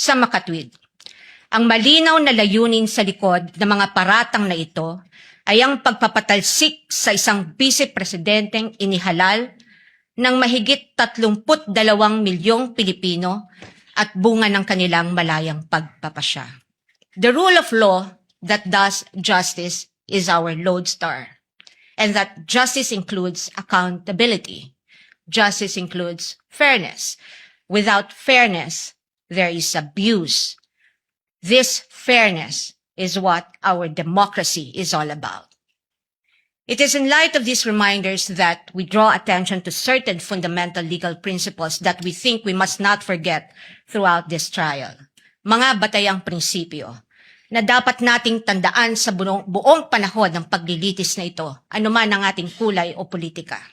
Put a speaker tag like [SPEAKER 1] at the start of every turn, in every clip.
[SPEAKER 1] Sa makatwid, ang malinaw na layunin sa likod ng mga paratang na ito ay ang pagpapatalsik sa isang vice-presidenteng inihalal ng mahigit 32 milyong Pilipino at bunga ng kanilang malayang pagpapasya. The rule of law that does justice is our lodestar, and that justice includes accountability. Justice includes fairness. Without fairness, there is abuse. This fairness is what our democracy is all about. It is in light of these reminders that we draw attention to certain fundamental legal principles that we think we must not forget throughout this trial. Mga batayang prinsipyo na dapat nating tandaan sa buong panahon ng paglilitis na ito, anuman ang ating kulay o politika.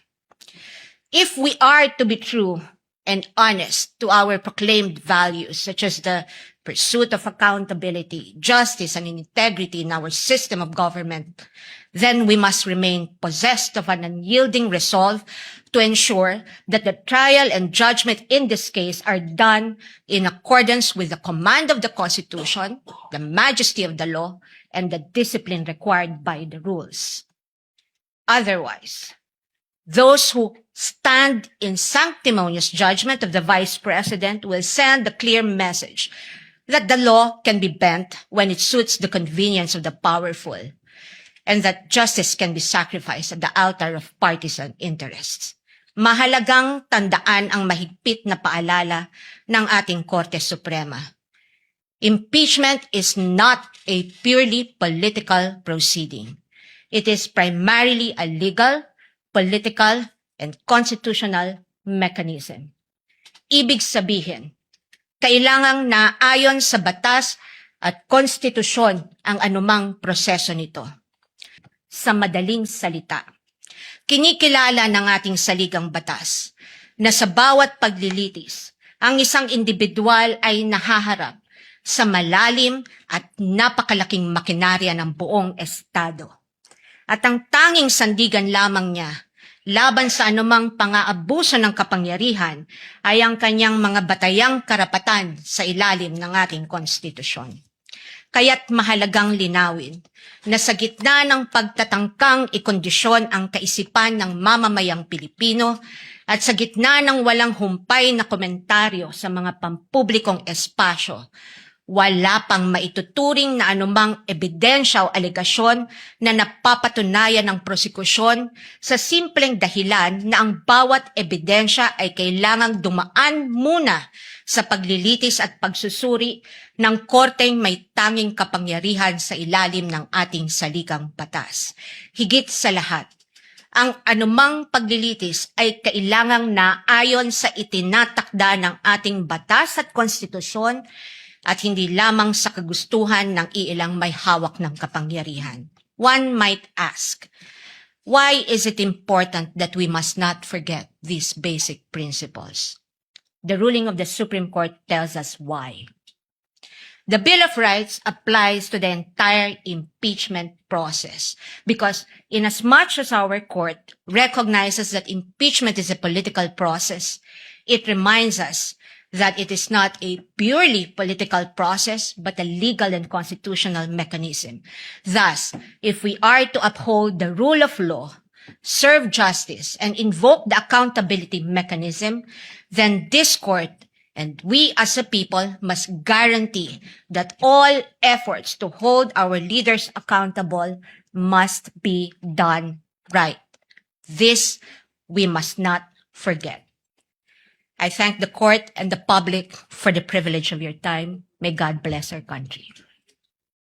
[SPEAKER 1] If we are to be true and honest to our proclaimed values, such as the pursuit of accountability, justice, and integrity in our system of government, then we must remain possessed of an unyielding resolve to ensure that the trial and judgment in this case are done in accordance with the command of the Constitution, the majesty of the law, and the discipline required by the rules. Otherwise, those who stand in sanctimonious judgment of the Vice President will send a clear message that the law can be bent when it suits the convenience of the powerful, and that justice can be sacrificed at the altar of partisan interests. Mahalagang tandaan ang mahigpit na paalala ng ating Korte Suprema. Impeachment is not a purely political proceeding. It is primarily a legal, political, and constitutional mechanism. Ibig sabihin, kailangang naayon sa batas at konstitusyon ang anumang proseso nito. Sa madaling salita, kinikilala ng ating saligang batas na sa bawat paglilitis, ang isang individual ay nahaharap sa malalim at napakalaking makinarya ng buong estado. At ang tanging sandigan lamang niya laban sa anumang pang-aabuso ng kapangyarihan ay ang kanyang mga batayang karapatan sa ilalim ng ating konstitusyon. Kaya't mahalagang linawin na sa gitna ng pagtatangkang ikondisyon ang kaisipan ng mamamayang Pilipino at sa gitna ng walang humpay na komentaryo sa mga pampublikong espasyo, wala pang maituturing na anumang ebidensya o alegasyon na napapatunayan ng prosekusyon sa simpleng dahilan na ang bawat ebidensya ay kailangang dumaan muna sa paglilitis at pagsusuri ng korteng may tanging kapangyarihan sa ilalim ng ating saligang batas. Higit sa lahat, ang anumang paglilitis ay kailangang naayon sa itinatakda ng ating batas at konstitusyon at hindi lamang sa kagustuhan ng iilang may hawak ng kapangyarihan. One might ask, why is it important that we must not forget these basic principles? The ruling of the Supreme Court tells us why. The Bill of Rights applies to the entire impeachment process because inasmuch as our court recognizes that impeachment is a political process, it reminds us that it is not a purely political process, but a legal and constitutional mechanism. Thus, if we are to uphold the rule of law, serve justice, and invoke the accountability mechanism, then this court and we as a people must guarantee that all efforts to hold our leaders accountable must be done right. This we must not forget. I thank the court and the public for the privilege of your time. May God bless our country.